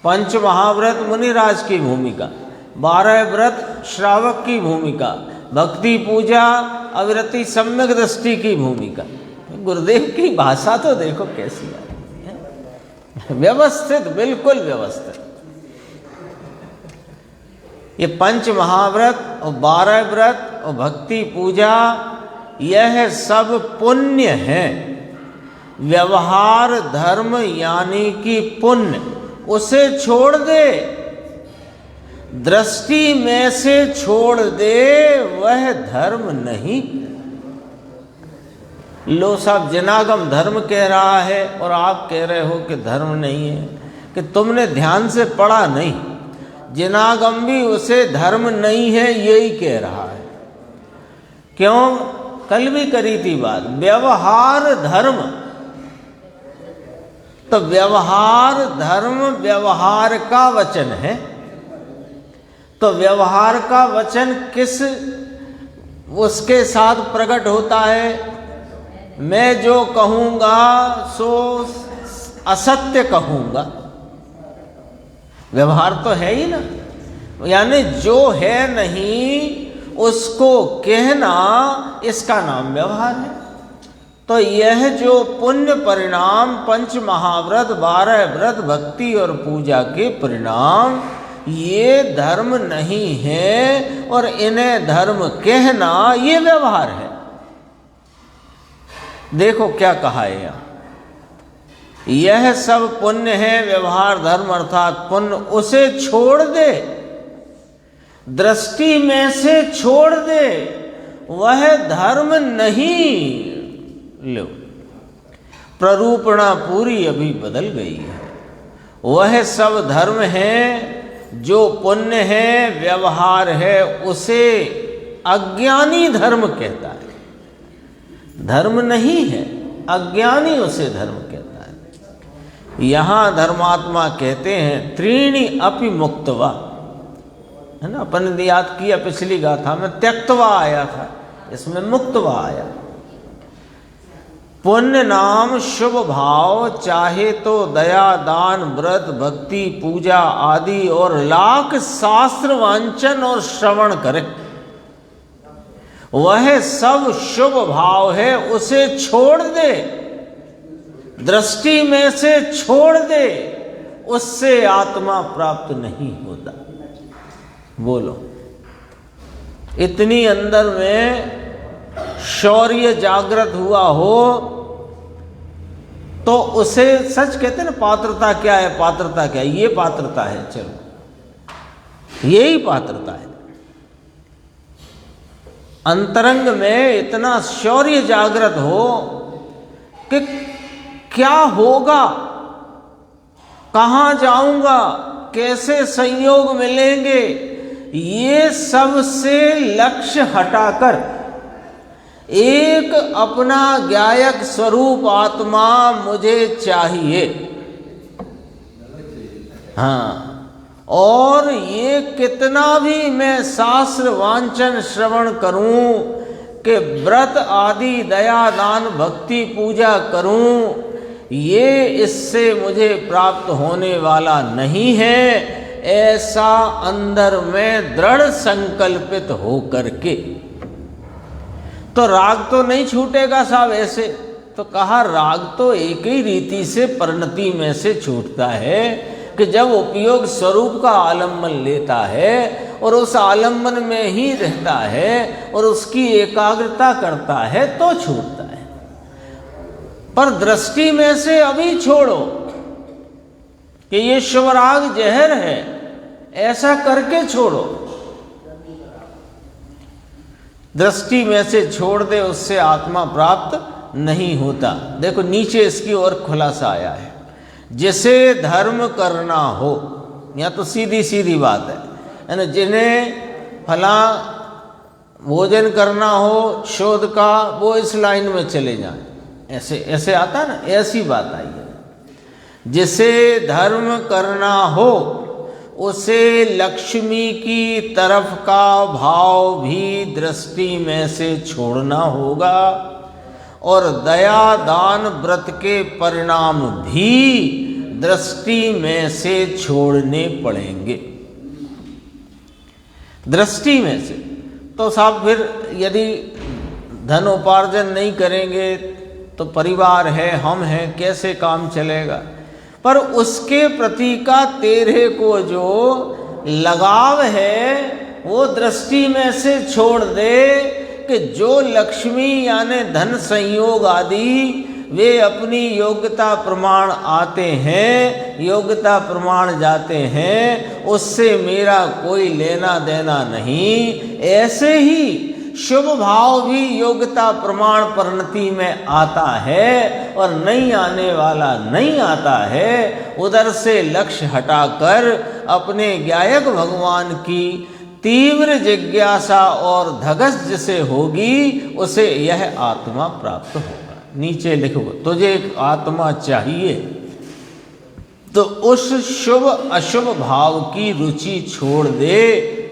5 महाव्रत मुनिराज की भूमिका, 12 व्रत श्रावक की भूमिका, भक्ति पूजा अविरति सम्यक दृष्टि की भूमिका। गुरुदेव की भाषा तो देखो कैसी है, व्यवस्थित, बिल्कुल व्यवस्थित। ये 5 महाव्रत और 12 व्रत और भक्ति पूजा, यह सब पुण्य है। व्यवहार धर्म यानी कि पुण्य, उसे छोड़ दे, दृष्टि में से छोड़ दे, वह धर्म नहीं। लो साहब, जनागम धर्म कह रहा है और आप कह रहे हो कि धर्म नहीं है, कि तुमने ध्यान से पढ़ा नहीं। जनागम भी उसे धर्म नहीं है यही कह रहा है। क्यों? कल भी करी थी बात, व्यवहार धर्म। तो व्यवहार धर्म व्यवहार का वचन है। तो व्यवहार का वचन किस उसके साथ प्रकट होता है? मैं जो कहूँगा सो असत्य कहूँगा, व्यवहार तो है ही ना। यानी जो है नहीं उसको कहना, इसका नाम व्यवहार है। तो यह जो पुण्य परिणाम 5 महाव्रत 12 व्रत भक्ति और पूजा के परिणाम, ये धर्म नहीं है और इन्हें धर्म कहना ये व्यवहार है। देखो क्या कहा है यहाँ, यह सब पुण्य है, व्यवहार धर्म अर्थात पुण्य, उसे छोड़ दे, दृष्टि में से छोड़ दे, वह धर्म नहीं। लो, प्ररूपणा पूरी अभी बदल गई है। वह सब धर्म है जो पुण्य है, व्यवहार है, उसे अज्ञानी धर्म कहता है। धर्म नहीं है, अज्ञानी उसे धर्म कहता है। यहाँ धर्मात्मा कहते हैं त्रीणि अपि मुक्तवा, है ना। अपन ने याद किया पिछली गाथा में त्यक्तवा आया था, इसमें मुक्तवा आया। पुण्य नाम शुभ भाव, चाहे तो दया दान व्रत भक्ति पूजा आदि और लाख शास्त्र वांचन और श्रवण करे, वह सब शुभ भाव है, उसे छोड़ दे, दृष्टि में से छोड़ दे, उससे आत्मा प्राप्त नहीं होता। बोलो, इतनी अंदर में शौर्य जागृत हुआ हो तो उसे सच कहते ना, पात्रता क्या है, पात्रता क्या है, ये पात्रता है। चलो, यही पात्रता है। अंतरंग में इतना शौर्य जागृत हो कि क्या होगा, कहाँ जाऊंगा, कैसे संयोग मिलेंगे, ये सब से लक्ष्य हटाकर एक अपना ज्ञायक स्वरूप आत्मा मुझे चाहिए। हाँ, और ये कितना भी मैं शास्त्र वांचन श्रवण करूं, कि व्रत आदि दया दान भक्ति पूजा करूं, ये इससे मुझे प्राप्त होने वाला नहीं है। ऐसा अंदर में दृढ़ संकल्पित हो करके। तो राग तो नहीं छूटेगा साहब ऐसे, तो कहा राग तो एक ही रीति से परिणति में से छूटता है कि जब उपयोग स्वरूप का आलम्बन लेता है और उस आलम्बन में ही रहता है और उसकी एकाग्रता करता है तो छूटता है। पर दृष्टि में से अभी छोड़ो कि ये शुभ राग जहर है, ऐसा करके छोड़ो। दृष्टि में से छोड़ दे, उससे आत्मा प्राप्त नहीं होता। देखो नीचे इसकी और खुलासा आया है, जिसे धर्म करना हो, या तो सीधी सीधी बात है ना, जिन्हें फला भोजन करना हो शोध का, वो इस लाइन में चले जाएं। ऐसे ऐसे आता ना, ऐसी बात आई है। जिसे धर्म करना हो उसे लक्ष्मी की तरफ का भाव भी दृष्टि में से छोड़ना होगा और दया दान व्रत के परिणाम भी दृष्टि में से छोड़ने पड़ेंगे। दृष्टि में से तो साहब फिर यदि धन उपार्जन नहीं करेंगे तो परिवार है, हम हैं, कैसे काम चलेगा। पर उसके प्रति का तेरे को जो लगाव है वो दृष्टि में से छोड़ दे कि जो लक्ष्मी यानी धन संयोग आदि वे अपनी योग्यता प्रमाण आते हैं, योग्यता प्रमाण जाते हैं, उससे मेरा कोई लेना देना नहीं। ऐसे ही शुभ भाव भी योग्यता प्रमाण परिणति में आता है और नहीं आने वाला नहीं आता है। उधर से लक्ष्य हटाकर अपने ज्ञायक भगवान की तीव्र जिज्ञासा और धगस जिसे होगी उसे यह आत्मा प्राप्त होगा। नीचे लिखो, तुझे एक आत्मा चाहिए तो उस शुभ अशुभ भाव की रुचि छोड़ दे।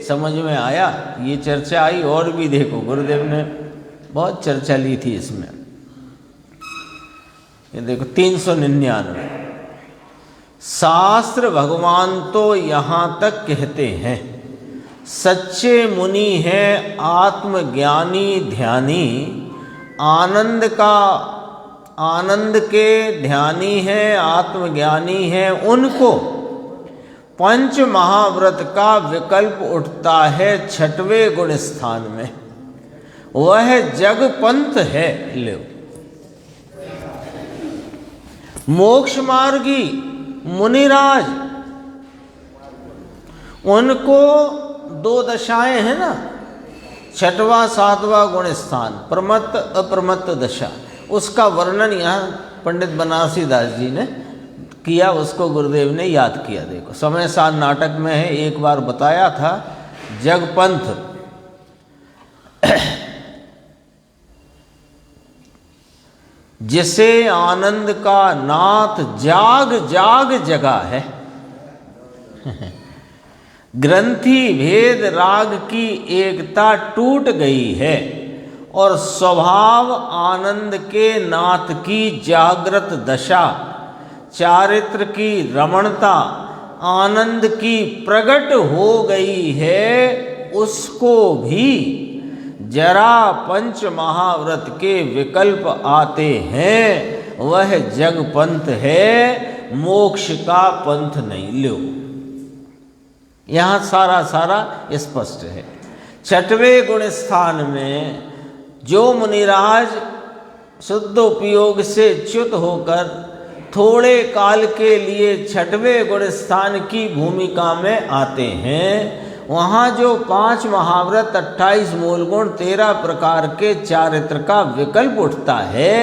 समझ में आया? ये चर्चा आई और भी देखो, गुरुदेव ने बहुत चर्चा ली थी इसमें। ये देखो 399 शास्त्र भगवान तो यहाँ तक कहते हैं, सच्चे मुनि हैं आत्मज्ञानी ध्यानी, आनंद के ध्यानी हैं, आत्मज्ञानी हैं, उनको पंच महाव्रत का विकल्प उठता है 6वें गुण स्थान में, वह जगपंथ है। लो मोक्ष मार्गी मुनिराज, उनको 2 दशाएं हैं ना, 6वां 7वां गुण स्थान, प्रमत्त अप्रमत्त दशा, उसका वर्णन यहाँ पंडित बनारसी दास जी ने किया, उसको गुरुदेव ने याद किया। देखो समय सार नाटक में है, एक बार बताया था। जगपंथ जिसे आनंद का नाथ जाग जाग जगा है, ग्रंथि भेद राग की एकता टूट गई है और स्वभाव आनंद के नाथ की जागृत दशा, चारित्र की रमणता आनंद की प्रकट हो गई है, उसको भी जरा पंच महाव्रत के विकल्प आते हैं, वह जगपंथ है, मोक्ष का पंथ नहीं। लो यहाँ सारा स्पष्ट है। 6वें गुण स्थान में जो मुनिराज शुद्ध उपयोग से च्युत होकर थोड़े काल के लिए 6वें गुण स्थान की भूमिका में आते हैं, वहाँ जो 5 महाव्रत 28 मूल गुण 13 प्रकार के चारित्र का विकल्प उठता है,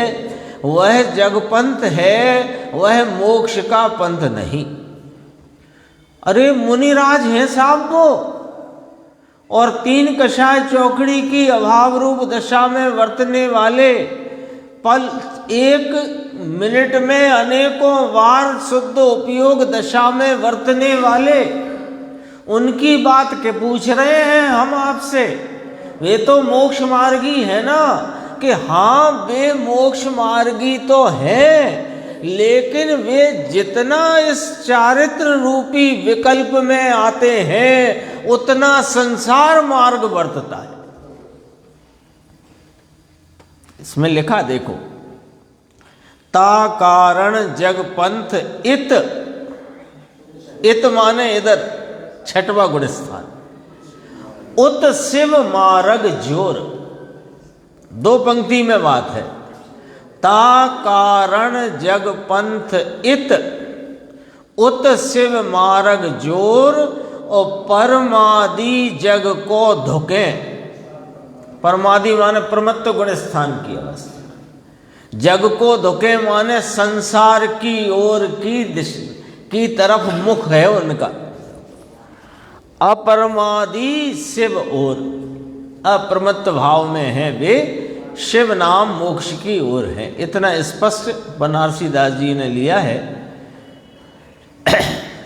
वह जगपंथ है, वह मोक्ष का पंथ नहीं। अरे मुनिराज हैं साहब वो, और 3 कषाय चौकड़ी की अभाव रूप दशा में वर्तने वाले, पल 1 मिनट में अनेकों बार शुद्ध उपयोग दशा में वर्तने वाले, उनकी बात के पूछ रहे हैं हम आपसे। वे तो मोक्ष मार्गी है ना, कि हाँ वे मोक्ष मार्गी तो है, लेकिन वे जितना इस चारित्र रूपी विकल्प में आते हैं उतना संसार मार्ग वर्तता है। इसमें लिखा देखो, ता कारण जग पंथ इत, इत माने इधर छठवां गुण स्थान, उत शिव मार्ग जोर। दो पंक्ति में बात है, ता कारण जग पंथ इत, उत शिव मार्ग जोर, और परमादि जग को धुके। परमादि माने प्रमत्त गुण स्थान की अवस्था, जग को धुके माने संसार की ओर की तरफ मुख है उनका। अपरमादि शिव ओर, अप्रमत्त भाव में है वे, शिव नाम मोक्ष की ओर है। इतना स्पष्ट बनारसी दास जी ने लिया है।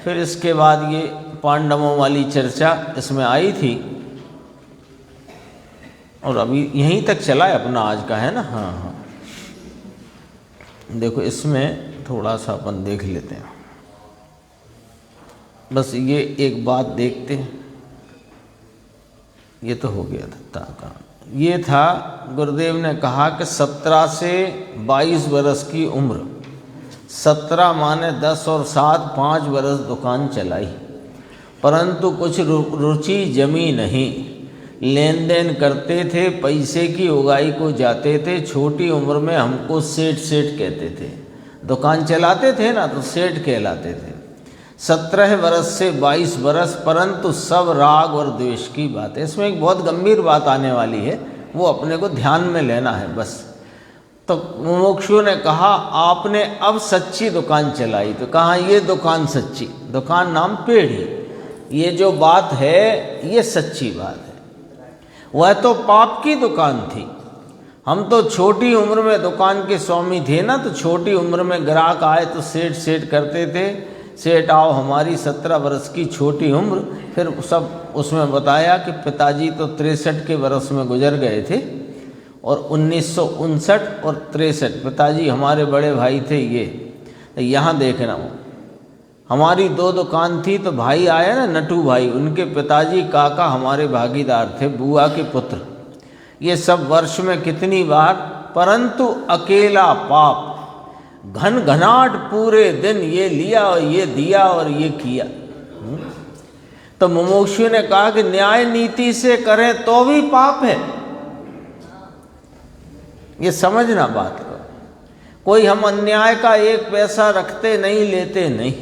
फिर इसके बाद ये पांडवों वाली चर्चा इसमें आई थी और अभी यहीं तक चला है अपना आज का, है ना। हाँ हाँ, देखो इसमें थोड़ा सा अपन देख लेते हैं, बस ये एक बात देखते हैं। ये तो हो गया था, ये था गुरुदेव ने कहा कि 17 से 22 वर्ष की उम्र, 17 माने 10 और 7 5 वर्ष दुकान चलाई, परंतु कुछ रुचि जमी नहीं। लेन देन करते थे, पैसे की उगाई को जाते थे। छोटी उम्र में हमको सेठ सेठ कहते थे, दुकान चलाते थे ना तो सेठ कहलाते थे। 17 वर्ष से 22 वर्ष, परंतु सब राग और द्वेष की बात है। इसमें एक बहुत गंभीर बात आने वाली है, वो अपने को ध्यान में लेना है बस। तो मुमुक्षु ने कहा आपने अब सच्ची दुकान चलाई, तो कहा ये दुकान सच्ची, दुकान नाम पेढ़ी, ये जो बात है ये सच्ची बात है। वह तो पाप की दुकान थी। हम तो छोटी उम्र में दुकान के स्वामी थे ना, तो छोटी उम्र में ग्राहक आए तो सेठ सेठ करते थे। सेठ आओ, हमारी 17 वर्ष की छोटी उम्र। फिर सब उसमें बताया कि पिताजी तो 63 के वर्ष में गुजर गए थे और 1959 और 63 पिताजी हमारे बड़े भाई थे। ये यहाँ देखना, हमारी 2 दुकान थी तो भाई आया ना नटू भाई, उनके पिताजी काका हमारे भागीदार थे, बुआ के पुत्र। ये सब वर्ष में कितनी बार, परंतु अकेला पाप, घन घनाट पूरे दिन ये लिया और ये दिया और ये किया। तो मुमुक्षु ने कहा कि न्याय नीति से करें तो भी पाप है, ये समझना बात को। कोई हम अन्याय का 1 पैसा रखते नहीं, लेते नहीं,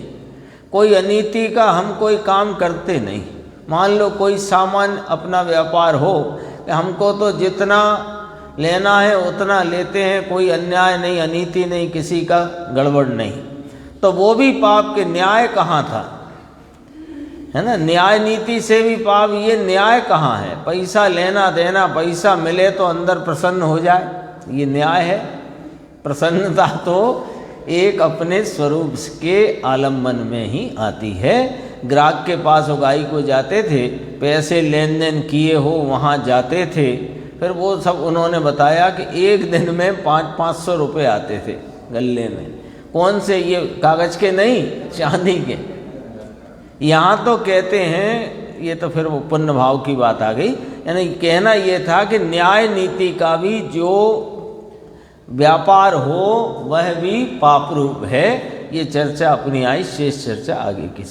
कोई अनीति का हम कोई काम करते नहीं। मान लो कोई सामान अपना व्यापार हो कि हमको तो जितना लेना है उतना लेते हैं, कोई अन्याय नहीं, अनीति नहीं, किसी का गड़बड़ नहीं, तो वो भी पाप के न्याय कहाँ था, है ना। न्याय नीति से भी पाप, ये न्याय कहाँ है। पैसा लेना देना, पैसा मिले तो अंदर प्रसन्न हो जाए, ये न्याय है। प्रसन्नता तो एक अपने स्वरूप के आलम्बन में ही आती है। ग्राहक के पास उगाई को जाते थे, पैसे लेन देन किए हो वहाँ जाते थे, फिर वो सब उन्होंने बताया कि एक दिन में 500-500 रुपये आते थे गल्ले में। कौन से, ये कागज़ के नहीं, चांदी के। यहाँ तो कहते हैं, ये तो फिर वो पुण्य भाव की बात आ गई। यानी कहना ये था कि न्याय नीति का भी जो व्यापार हो वह भी पाप रूप है। ये चर्चा अपनी आई, शेष चर्चा आगे की